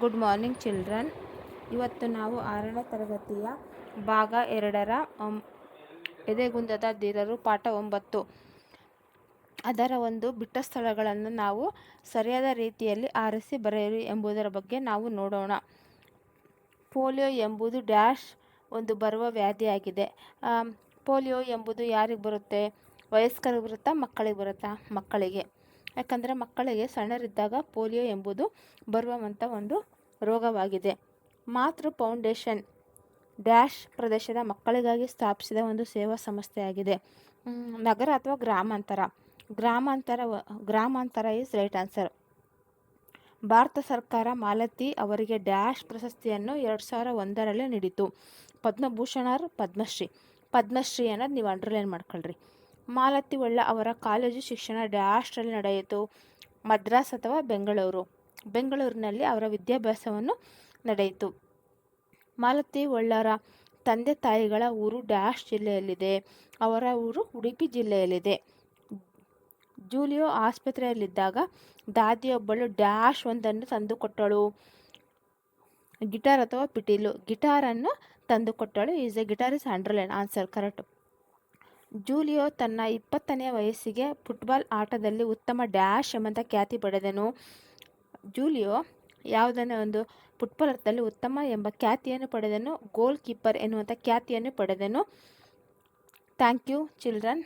Good morning children. ಇವತ್ತು ನಾವು 6ನೇ ತರಗತಿಯ ಭಾಗ 2ರ ಎದೆಗುಂದದ ಧೀರರು ಪಾಠ 9 ಅದರ ಒಂದು ಬಿಟ್ಟ ಸ್ಥಳಗಳನ್ನು ನಾವು ಸರಿಯಾದ ರೀತಿಯಲ್ಲಿ ಆರಿಸಿ ಬರೆಯಿರಿ ಎಂಬುದರ ಬಗ್ಗೆ ನಾವು ನೋಡೋಣ. ಪೋಲಿಯೋ ಎಂಬುದು ಡ್ಯಾಶ್ ಒಂದು ಬರುವ ವ್ಯಾಧಿಯಾಗಿದೆ. ಪೋಲಿಯೋ ಎಂಬುದು ಯಾರಿಗೆ ಬರುತ್ತೆ? ವಯಸ್ಕರಿಗೆ ಬರುತ್ತಾ, ಮಕ್ಕಳಿಗೆ ಬರುತ್ತಾ? ಮಕ್ಕಳಿಗೆ. ಯಾಕಂದರೆ ಮಕ್ಕಳಿಗೆ ಸಣ್ಣರಿದ್ದಾಗ ಪೋಲಿಯೋ ಎಂಬುದು ಬರುವಂಥ ಒಂದು ರೋಗವಾಗಿದೆ. ಮಾತೃ ಫೌಂಡೇಶನ್ ಡ್ಯಾಶ್ ಪ್ರದೇಶದ ಮಕ್ಕಳಿಗಾಗಿ ಸ್ಥಾಪಿಸಿದ ಒಂದು ಸೇವಾ ಸಂಸ್ಥೆಯಾಗಿದೆ. ನಗರ ಅಥವಾ ಗ್ರಾಮಾಂತರ? ಗ್ರಾಮಾಂತರ ಈಸ್ ರೈಟ್ ಆನ್ಸರ್. ಭಾರತ ಸರ್ಕಾರ ಮಾಲತಿ ಅವರಿಗೆ ಡ್ಯಾಶ್ ಪ್ರಶಸ್ತಿಯನ್ನು 2001ರಲ್ಲಿ ನೀಡಿತು. ಪದ್ಮಭೂಷಣ ಪದ್ಮಶ್ರೀ ಅನ್ನೋದು ನೀವು ಅಂಡರ್ಲೈನ್ ಮಾಡ್ಕೊಳ್ರಿ. ಮಾಲತಿ ಒಳ್ಳ ಅವರ ಕಾಲೇಜು ಶಿಕ್ಷಣ ಡ್ಯಾಶ್ರಲ್ಲಿ ನಡೆಯಿತು. ಮದ್ರಾಸ್ ಅಥವಾ ಬೆಂಗಳೂರಿನಲ್ಲಿ ಅವರ ವಿದ್ಯಾಭ್ಯಾಸವನ್ನು ನಡೆಯಿತು. ಮಾಲತಿ ಒಳ್ಳರ ತಂದೆ ತಾಯಿಗಳ ಊರು ಡ್ಯಾಶ್ ಜಿಲ್ಲೆಯಲ್ಲಿದೆ. ಅವರ ಊರು ಉಡುಪಿ ಜಿಲ್ಲೆಯಲ್ಲಿದೆ. ಜೂಲಿಯೋ ಆಸ್ಪತ್ರೆಯಲ್ಲಿದ್ದಾಗ ದಾದಿಯೊಬ್ಬಳು ಡ್ಯಾಶ್ ಒಂದನ್ನು ತಂದುಕೊಟ್ಟಳು. ಗಿಟಾರ್ ಅಥವಾ ಪಿಟೀಲು? ಗಿಟಾರನ್ನು ತಂದುಕೊಟ್ಟಳು. Guitar is underline answer correct. Julio ತನ್ನ 20ನೇ ವಯಸ್ಸಿಗೆ ಫುಟ್ಬಾಲ್ ಆಟದಲ್ಲಿ ಉತ್ತಮ ಡ್ಯಾಶ್ ಎಂಬಂಥ ಖ್ಯಾತಿ ಪಡೆದನು. ಜೂಲಿಯೋ ಯಾವುದನ್ನೇ ಒಂದು ಫುಟ್ಬಾಲರ್ದಲ್ಲಿ ಉತ್ತಮ ಎಂಬ ಖ್ಯಾತಿಯನ್ನು ಪಡೆದನು. ಗೋಲ್ ಕೀಪರ್ ಎನ್ನುವಂಥ ಖ್ಯಾತಿಯನ್ನು ಪಡೆದನು. Thank you children.